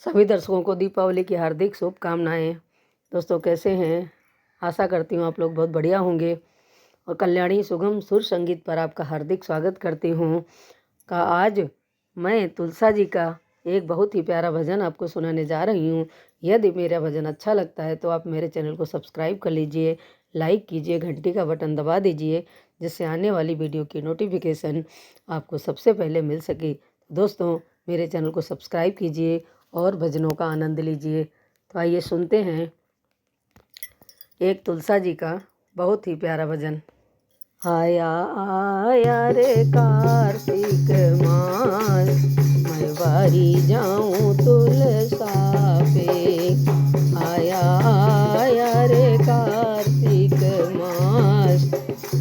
सभी दर्शकों को दीपावली की हार्दिक शुभकामनाएं। दोस्तों कैसे हैं? आशा करती हूँ आप लोग बहुत बढ़िया होंगे और कल्याणी सुगम सुर संगीत पर आपका हार्दिक स्वागत करती हूँ। आज मैं तुलसा जी का एक बहुत ही प्यारा भजन आपको सुनाने जा रही हूँ। यदि मेरा भजन अच्छा लगता है तो आप मेरे चैनल को सब्सक्राइब कर लीजिए, लाइक कीजिए, घंटी का बटन दबा दीजिए, जिससे आने वाली वीडियो की नोटिफिकेशन आपको सबसे पहले मिल सके। दोस्तों मेरे चैनल को सब्सक्राइब कीजिए और भजनों का आनंद लीजिए। तो आइए सुनते हैं एक तुलसा जी का बहुत ही प्यारा भजन। आया आया रे कार्तिक मास, मैं बारी जाऊं तुलसा पे। आया आया रे कार्तिक मास,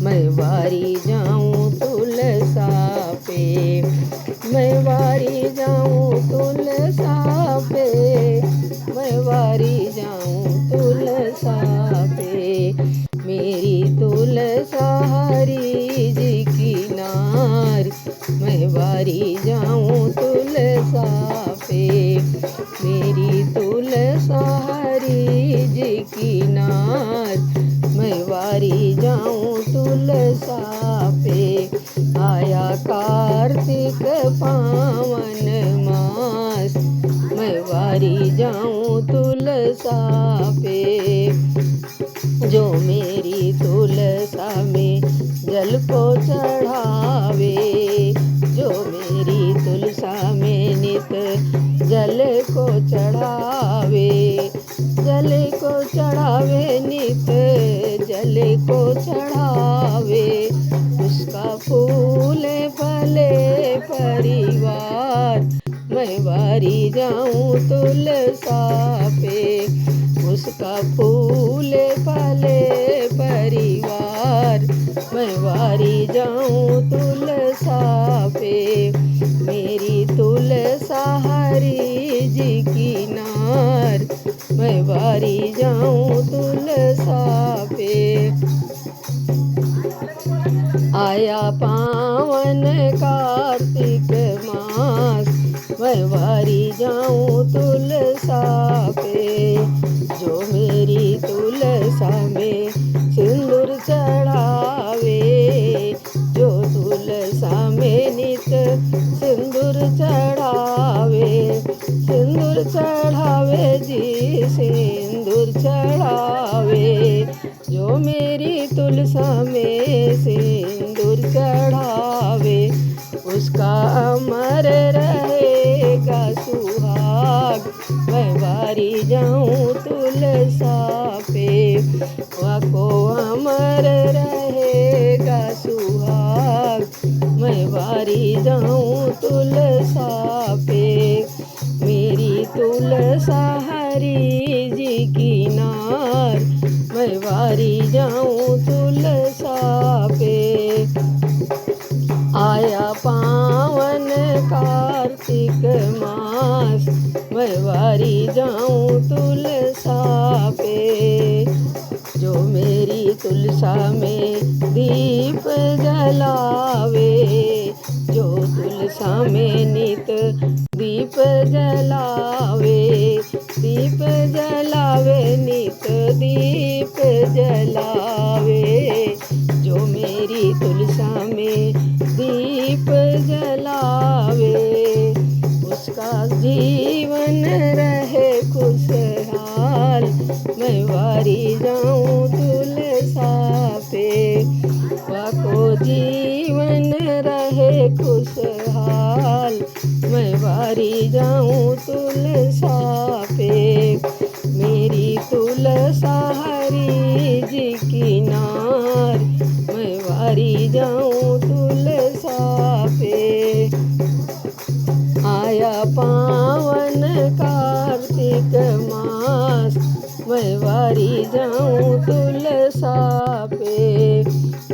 मैं बारी जाऊं तुलसा पे। मैं बारी जाऊं तुलसा पे, मैं बारी जाऊं तुलसा पे। मेरी तुलसा हरी जी की नार, मैं बारी जाऊं तुलसा पे। मेरी तुलसा हरी जी की नार, मैं बारी जाऊं तुलसा पे। आया कार्तिक पावन मास, मैं बारी जाऊं तुलसा पे। जो मेरी तुलसा में जल को चढ़ावे, जो मेरी तुलसा में नित जल को चढ़ावे, जल को चढ़ावे नित जल को चढ़ावे, उसका फूले फले परिवार, मैं बारी जाऊं तुलसा पे। उसका फूले फले परिवार, मैं बारी जाऊं तुलसा पे। मेरी तुलसा हरी जी की नार, मैं बारी जाऊं तुलसा पे। आया पावन कार्तिक मास, मैं बारी जाऊं तुलसा पे। जो मेरी तुलसा में सिंदूर चढ़ावे, जो तुलसा में नित सिंदूर चढ़ावे, सिंदूर चढ़ावे जी सिंदूर चढ़ावे। जो मेरी तुलसा में सिंदूर चढ़ावे, उसका अमर रहेगा सुहाग, मैं बारी जाऊं तुलसा पे। वाको अमर रहेगा सुहाग, मैं बारी जाऊं तुलसा पे। मेरी तुलसा हरी जी की नार, मैं बारी जाऊं तुलसा पे। आया पावन कार्तिक मास, मैं बारी जाऊं तुलसा पे। जो मेरी तुलसा में दीप जलावे, जो तुलसा में नित दीप जलावे, दीप जलावे नित दीप जलावे। जो मेरी तुलसा में दीप जलावे, उसका जीवन रहे खुशहाल, मैं बारी जाऊं तुलसा पे। वाको जीवन रहे खुशहाल, मैं बारी जाऊं तुलसा पे। मेरी तुलसा हरी जी की नार, मैं बारी जाऊं तुलसा पे। आया पावन कार्तिक मास, मैं बारी जाऊं तुलसा पे।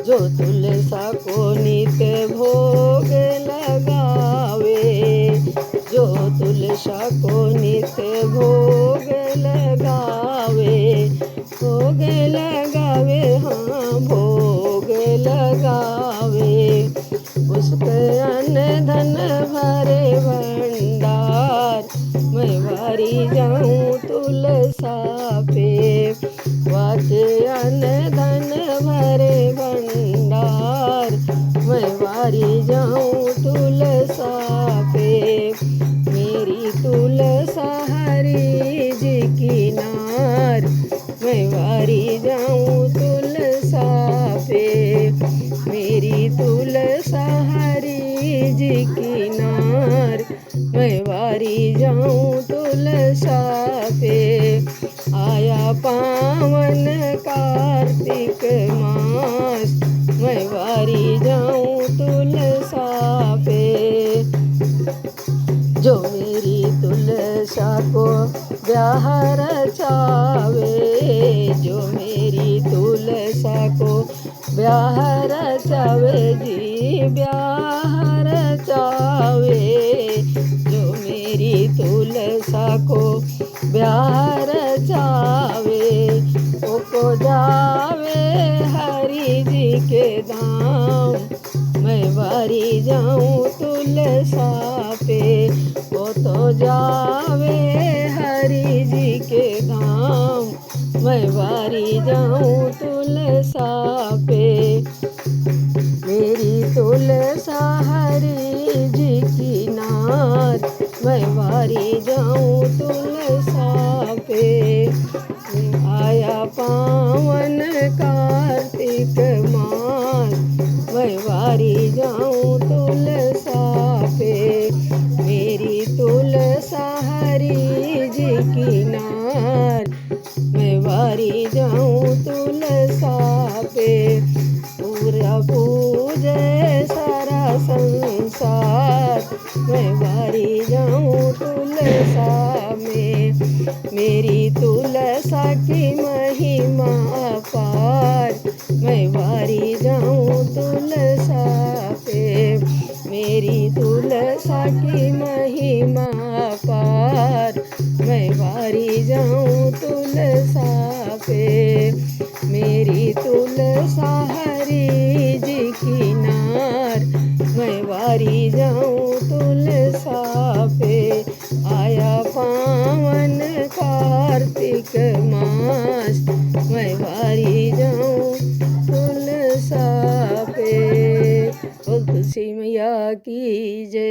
जो तुलसा को नित भोग लगावे, जो तुलसा को नित भोग लगावे, भोग लगावे, हाँ भोग लगावे, उसके अन्न धन भरे भंडार, मैं बारी मैं वारी जाऊं तुलसा पे। मेरी तुलसा हरि जी की नार, मैं वारी जाऊं तुलसा पे। मेरी तुलसा हरि जी की नार, मैं वारी जाऊं तुलसा पे। आया पावन कार्तिक मास, मैं वारी जाऊं तुलसा पे। जो मेरी तुलसा को ब्याह रचावे, जो मेरी तुलसा को ब्याह रचावे जी ब्याह रचावे। जो मेरी तुलसा को ब्याह रचावे, ओ को जावे हरि जी के धाम, मैं वारी जाऊं तुलसा पे। वो तो जावे हरि जी के धाम, मैं वारी जाऊं तुलसा पे। मेरी तुलसा हरि जी की नार, मैं वारी जाऊं तुलसा पे। आया पावन कार्तिक मास, मैं वारी जाऊं तुलसा पे। मेरी तुलसा हरि जी की नार, मैं वारी जाऊं तुलसा पे। पूरा पूजे सारा संसार, मैं वारी जाऊं तुलसा में। मेरी तुलसा की महिमा अपार, मैं वारी जाऊं तुलसा पे। मेरी तुलसा की महिमा अपार, मैं वारी जाऊं तुलसा पे। मेरी तुलसा हरि जी की नार, मैं वारी जाऊं तुलसा पे। आया पावन कार्तिक मास, मैं वारी जाऊं तुलसा पे। बोल तुलसी मैया की जय।